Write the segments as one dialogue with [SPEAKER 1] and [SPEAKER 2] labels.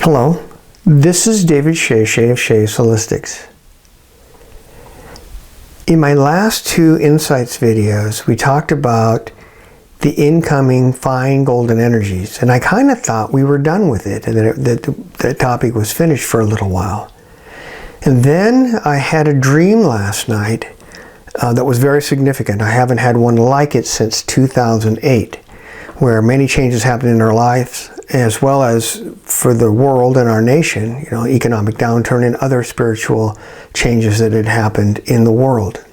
[SPEAKER 1] Hello, this is David Shea of Shea's Holistics. In my last two Insights videos, we talked about the incoming fine golden energies, and I kind of thought we were done with it, and that the topic was finished for a little while. And then I had a dream last night that was very significant. I haven't had one like it since 2008, where many changes happened in our lives, as well as for the world and our nation, economic downturn and other spiritual changes that had happened in the world.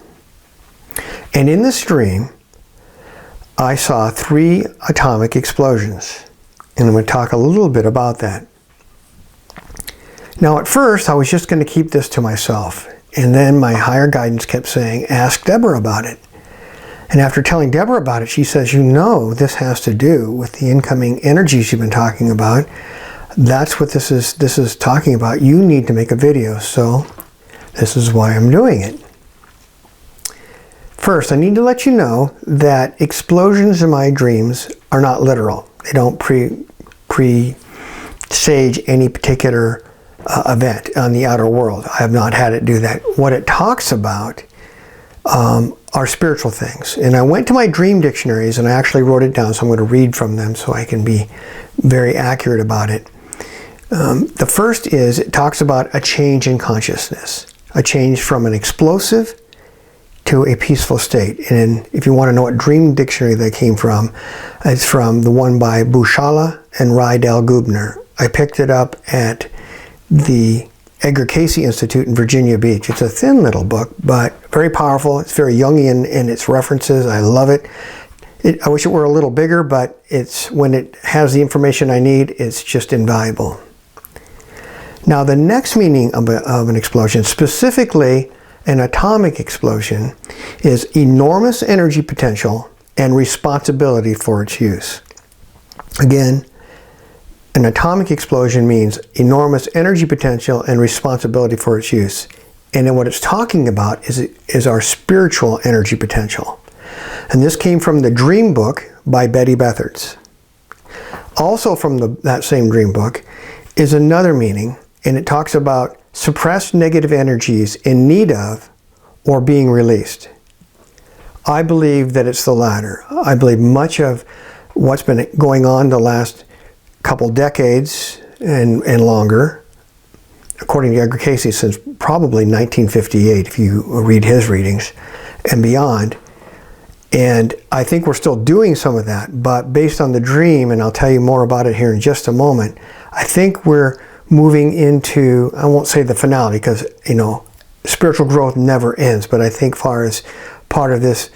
[SPEAKER 1] And in this dream, I saw 3 atomic explosions. And I'm going to talk a little bit about that. Now, at first, I was just going to keep this to myself. And then my higher guidance kept saying, ask Debra about it. And after telling Debra about it, she says, this has to do with the incoming energies you've been talking about. That's what this is talking about. You need to make a video. So this is why I'm doing it. First, I need to let you know that explosions in my dreams are not literal. They don't presage any particular event on the outer world. I have not had it do that. What it talks about are spiritual things. And I went to my dream dictionaries and I actually wrote it down, so I'm going to read from them so I can be very accurate about it. The first is, it talks about a change in consciousness, a change from an explosive to a peaceful state. And if you want to know what dream dictionary they came from, it's from the one by Bushala and Rydell Gubner. I picked it up at the Edgar Cayce Institute in Virginia Beach. It's a thin little book, but very powerful. It's very Jungian in its references. I love it. I wish it were a little bigger, but when it has the information I need, it's just invaluable. Now, the next meaning of an explosion, specifically an atomic explosion, is enormous energy potential and responsibility for its use. Again, an atomic explosion means enormous energy potential and responsibility for its use. And then what it's talking about is our spiritual energy potential. And this came from the Dream Book by Betty Bethards. Also from that same Dream Book is another meaning, and it talks about suppressed negative energies in need of or being released. I believe that it's the latter. I believe much of what's been going on the last couple decades and longer, according to Edgar Cayce, since probably 1958, if you read his readings, and beyond. And I think we're still doing some of that, but based on the dream, and I'll tell you more about it here in just a moment, I think we're moving into, I won't say the finale, because, spiritual growth never ends, but I think far as part of this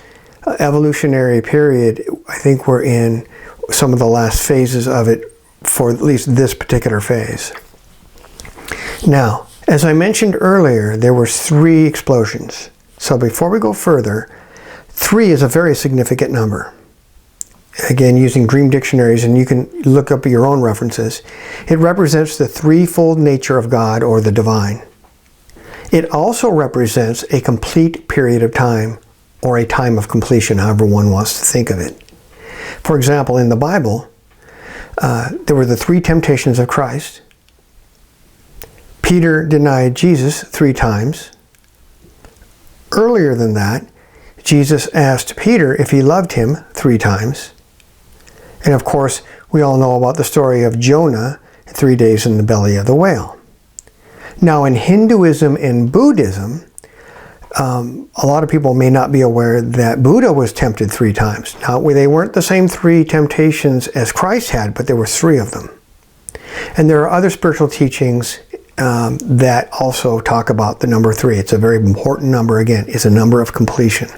[SPEAKER 1] evolutionary period, I think we're in some of the last phases of it, for at least this particular phase. Now, as I mentioned earlier, there were 3 explosions. So before we go further, 3 is a very significant number. Again, using dream dictionaries, and you can look up your own references, it represents the threefold nature of God or the divine. It also represents a complete period of time, or a time of completion, however one wants to think of it. For example, in the Bible, there were the 3 temptations of Christ. Peter denied Jesus 3 times. Earlier than that, Jesus asked Peter if he loved him 3 times. And of course, we all know about the story of Jonah, 3 days in the belly of the whale. Now, in Hinduism and Buddhism, a lot of people may not be aware that Buddha was tempted 3 times. Now, they weren't the same 3 temptations as Christ had, but there were 3 of them. And there are other spiritual teachings that also talk about the number 3. It's a very important number, again. It's a number of completion.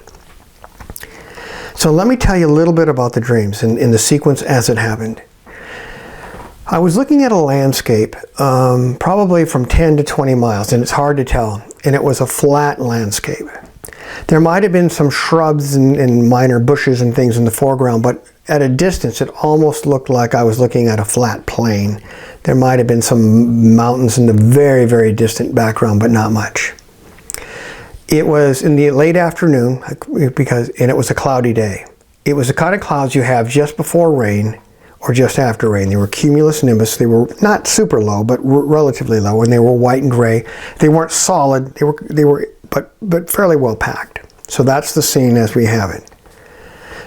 [SPEAKER 1] So let me tell you a little bit about the dreams in the sequence as it happened. I was looking at a landscape, probably from 10 to 20 miles, and it's hard to tell. And it was a flat landscape. There might have been some shrubs and minor bushes and things in the foreground, but at a distance it almost looked like I was looking at a flat plain. There might have been some mountains in the very, very distant background, but not much. It was in the late afternoon, and it was a cloudy day. It was the kind of clouds you have just before rain, or just after rain. They were cumulonimbus. They were not super low, but relatively low, and they were white and gray. They weren't solid. They were but fairly well packed. So that's the scene as we have it.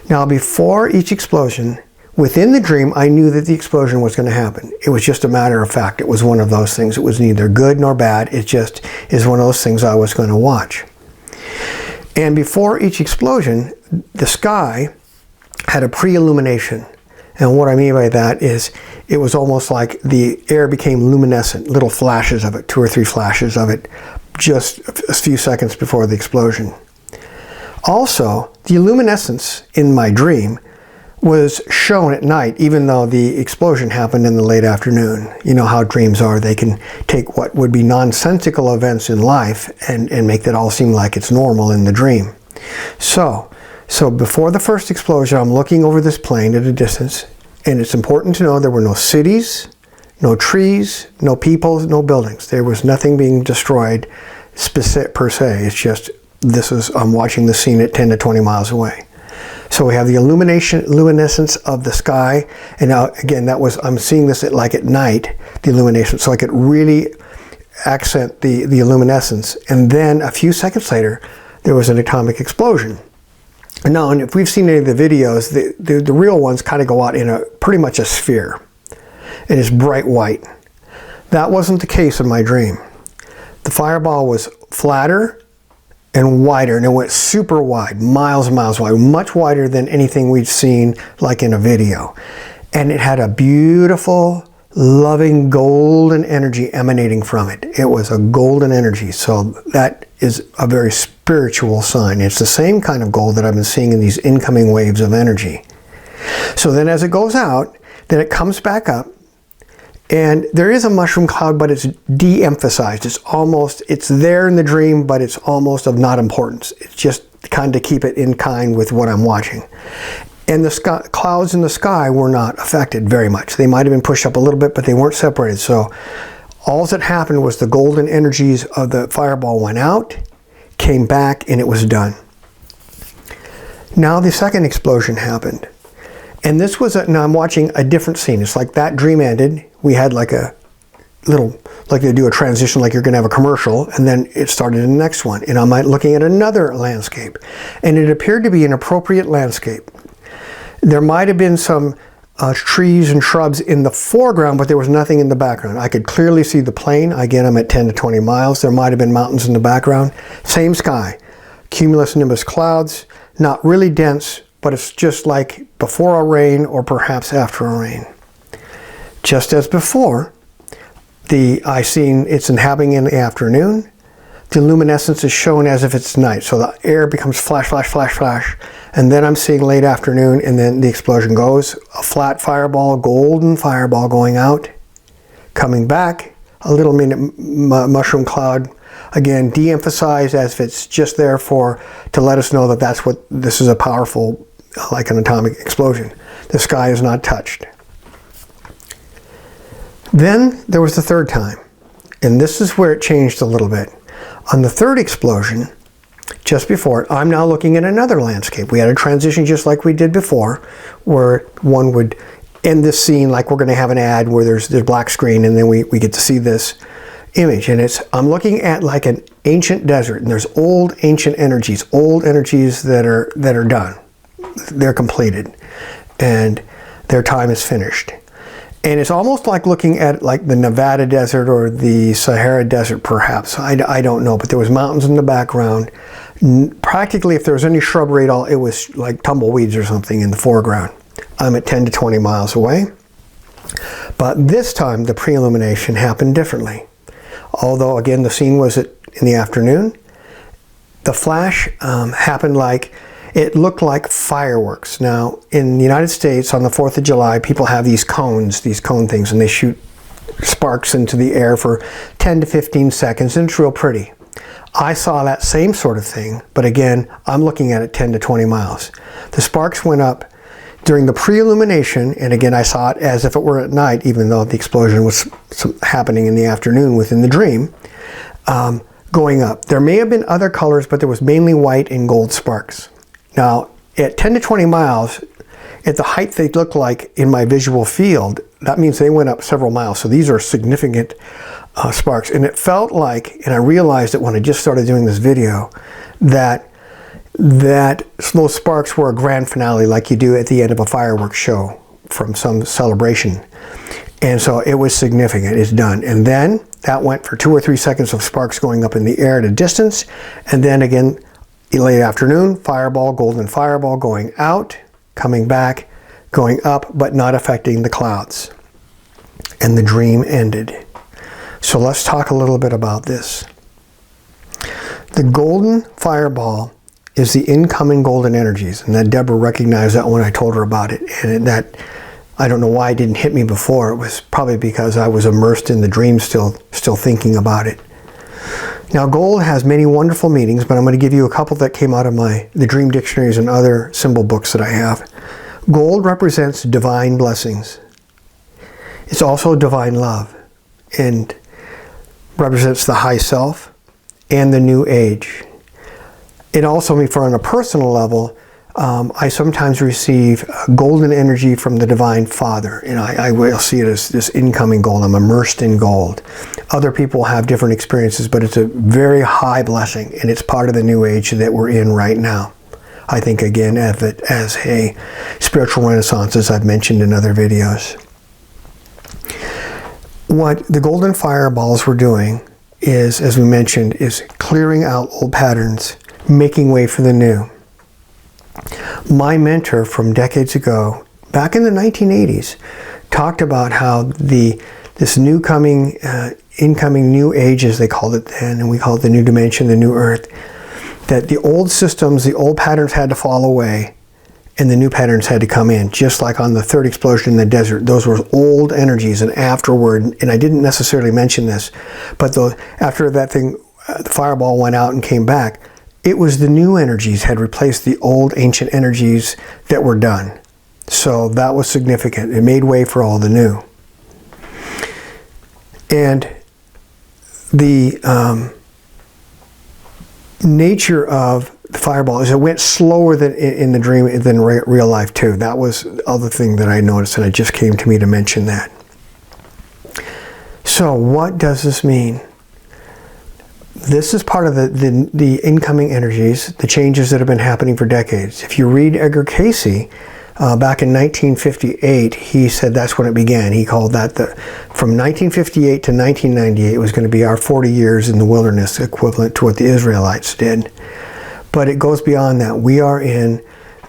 [SPEAKER 1] Now, before each explosion, within the dream, I knew that the explosion was going to happen. It was just a matter of fact. It was one of those things. It was neither good nor bad. It just is one of those things I was going to watch. And before each explosion, the sky had a pre-illumination. And what I mean by that is it was almost like the air became luminescent, little flashes of it, 2 or 3 flashes of it, just a few seconds before the explosion. Also, the luminescence in my dream was shown at night, even though the explosion happened in the late afternoon. You know how dreams are. They can take what would be nonsensical events in life and make that all seem like it's normal in the dream. So before the first explosion, I'm looking over this plain at a distance, and it's important to know there were no cities, no trees, no people, no buildings. There was nothing being destroyed per se. It's just, I'm watching the scene at 10 to 20 miles away. So we have the luminescence of the sky, and now again, I'm seeing this at night, the illumination, so I could really accent the luminescence. And then a few seconds later, there was an atomic explosion. Now, and if we've seen any of the videos, the real ones kind of go out in pretty much a sphere. It is bright white. That wasn't the case in my dream. The fireball was flatter and wider, and it went super wide, miles and miles wide, much wider than anything we'd seen like in a video. And it had a beautiful, loving, golden energy emanating from it. It was a golden energy, so that is a very spiritual sign. It's the same kind of gold that I've been seeing in these incoming waves of energy. So then as it goes out, then it comes back up, and there is a mushroom cloud, but it's de-emphasized. It's there in the dream, but it's almost of not importance. It's just kind of keep it in kind with what I'm watching. And the clouds in the sky were not affected very much. They might have been pushed up a little bit, but they weren't separated. So all that happened was the golden energies of the fireball went out, came back, and it was done. Now the second explosion happened. And this was now I'm watching a different scene. It's like that dream ended. We had like a little, like they do a transition, like you're going to have a commercial, and then it started in the next one. And I'm looking at another landscape. And it appeared to be an appropriate landscape. There might have been some trees and shrubs in the foreground, but there was nothing in the background. I could clearly see the plain. Again, I'm at 10 to 20 miles. There might have been mountains in the background. Same sky. Cumulonimbus clouds, not really dense, but it's just like before a rain or perhaps after a rain. Just as before, it's happening in the afternoon. The luminescence is shown as if it's night. So the air becomes flash, flash, flash, flash. And then I'm seeing late afternoon, and then the explosion goes. A flat fireball, golden fireball going out, coming back, a little mushroom cloud. Again, de-emphasized as if it's just there to let us know that this is a powerful, like an atomic explosion. The sky is not touched. Then there was the third time, and this is where it changed a little bit. On the third explosion, just before it, I'm now looking at another landscape. We had a transition just like we did before, where one would end this scene like we're going to have an ad where there's black screen, and then we get to see this image. And I'm looking at like an ancient desert, and there's old ancient energies, that are done. They're completed, and their time is finished. And it's almost like looking at like the Nevada desert or the Sahara desert, perhaps. I don't know, but there was mountains in the background. Practically, if there was any shrubbery at all, it was like tumbleweeds or something in the foreground. I'm at 10 to 20 miles away. But this time, the pre-illumination happened differently. Although, again, the scene was in the afternoon, the flash happened it looked like fireworks. Now, in the United States, on the 4th of July, people have these cone things, and they shoot sparks into the air for 10 to 15 seconds, and it's real pretty. I saw that same sort of thing, but again, I'm looking at it 10 to 20 miles. The sparks went up during the pre-illumination, and again, I saw it as if it were at night, even though the explosion was happening in the afternoon within the dream, going up. There may have been other colors, but there was mainly white and gold sparks. Now, at 10 to 20 miles, At the height they look like in my visual field, that means they went up several miles. So these are significant sparks. And it felt like, and I realized it when I just started doing this video, that those sparks were a grand finale like you do at the end of a fireworks show from some celebration. And so it was significant. It's done. And then that went for 2 or 3 seconds of sparks going up in the air at a distance. And then again, late afternoon, fireball, golden fireball going out, coming back, going up, but not affecting the clouds. And the dream ended. So let's talk a little bit about this. The golden fireball is the incoming golden energies. And that Debra recognized that when I told her about it. And that, I don't know why it didn't hit me before. It was probably because I was immersed in the dream still thinking about it. Now gold has many wonderful meanings, but I'm going to give you a couple that came out of the dream dictionaries and other symbol books that I have. Gold represents divine blessings. It's also divine love and represents the high self and the new age. It also, for on a personal level, I sometimes receive golden energy from the Divine Father, and I will see it as this incoming gold. I'm immersed in gold. Other people have different experiences, but it's a very high blessing, and it's part of the new age that we're in right now. I think, again, of it as a spiritual renaissance, as I've mentioned in other videos. What the golden fireballs were doing is, as we mentioned, is clearing out old patterns, making way for the new. My mentor from decades ago, back in the 1980s, talked about how this incoming new age, as they called it then, and we call it the new dimension, the new earth, that the old systems, the old patterns had to fall away and the new patterns had to come in, just like on the third explosion in the desert. Those were old energies, and afterward, and I didn't necessarily mention this, but after that thing, the fireball went out and came back, it was the new energies had replaced the old ancient energies that were done. So that was significant. It made way for all the new. And the nature of the fireball is it went slower than in the dream than real life too. That was the other thing that I noticed, and it just came to me to mention that. So what does this mean? This is part of the incoming energies, the changes that have been happening for decades. If you read Edgar Cayce, back in 1958, he said that's when it began. He called that from 1958 to 1998 was going to be our 40 years in the wilderness, equivalent to what the Israelites did. But it goes beyond that. We are in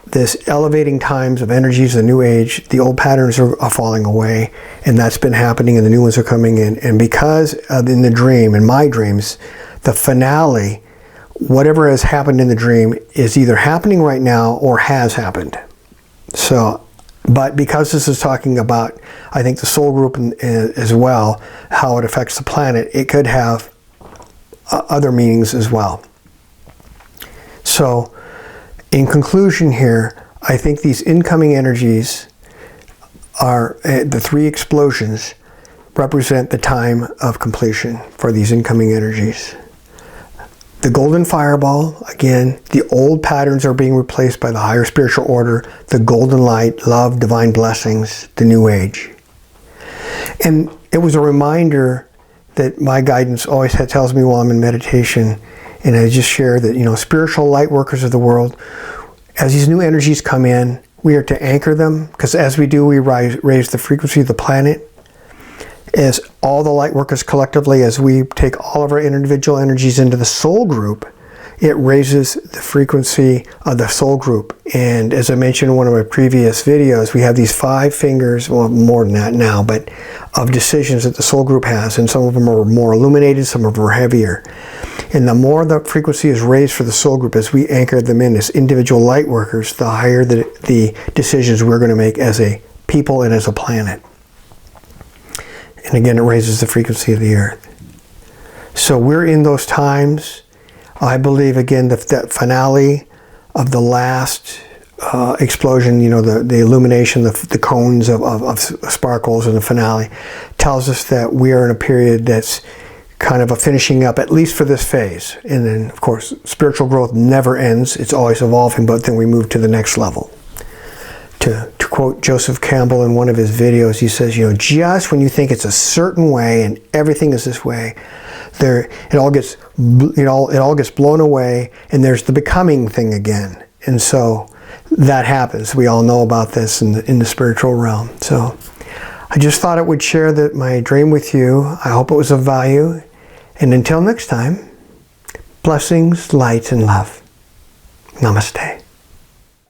[SPEAKER 1] this elevating times of energies, the new age. The old patterns are falling away, and that's been happening, and the new ones are coming in. And because in the dream, in my dreams, the finale, whatever has happened in the dream, is either happening right now or has happened. So, but because this is talking about, I think, the soul group as well, how it affects the planet, it could have other meanings as well. So, in conclusion here, I think these incoming energies are, the 3 explosions represent the time of completion for these incoming energies. The golden fireball, again, the old patterns are being replaced by the higher spiritual order, the golden light, love, divine blessings, the new age. And it was a reminder that my guidance always tells me while I'm in meditation, and I just share that, spiritual light workers of the world, as these new energies come in, we are to anchor them, because as we do, we raise the frequency of the planet. As all the light workers collectively, as we take all of our individual energies into the soul group, it raises the frequency of the soul group. And as I mentioned in one of my previous videos, we have these 5 fingers, well, more than that now, but of decisions that the soul group has, and some of them are more illuminated, some of them are heavier. And the more the frequency is raised for the soul group, as we anchor them in as individual light workers, the higher the decisions we're going to make as a people and as a planet. And again, it raises the frequency of the earth. So we're in those times. I believe, again, that finale of the last explosion, the illumination, the cones of sparkles in the finale, tells us that we are in a period that's kind of a finishing up, at least for this phase. And then, of course, spiritual growth never ends. It's always evolving, but then we move to the next level to quote Joseph Campbell in one of his videos. He says, you know, just when you think it's a certain way and everything is this way, it all gets blown away, and there's the becoming thing again. And so that happens. We all know about this in the spiritual realm. So I just thought I would share my dream with you. I hope it was of value. And until next time, blessings, light, and love. Namaste.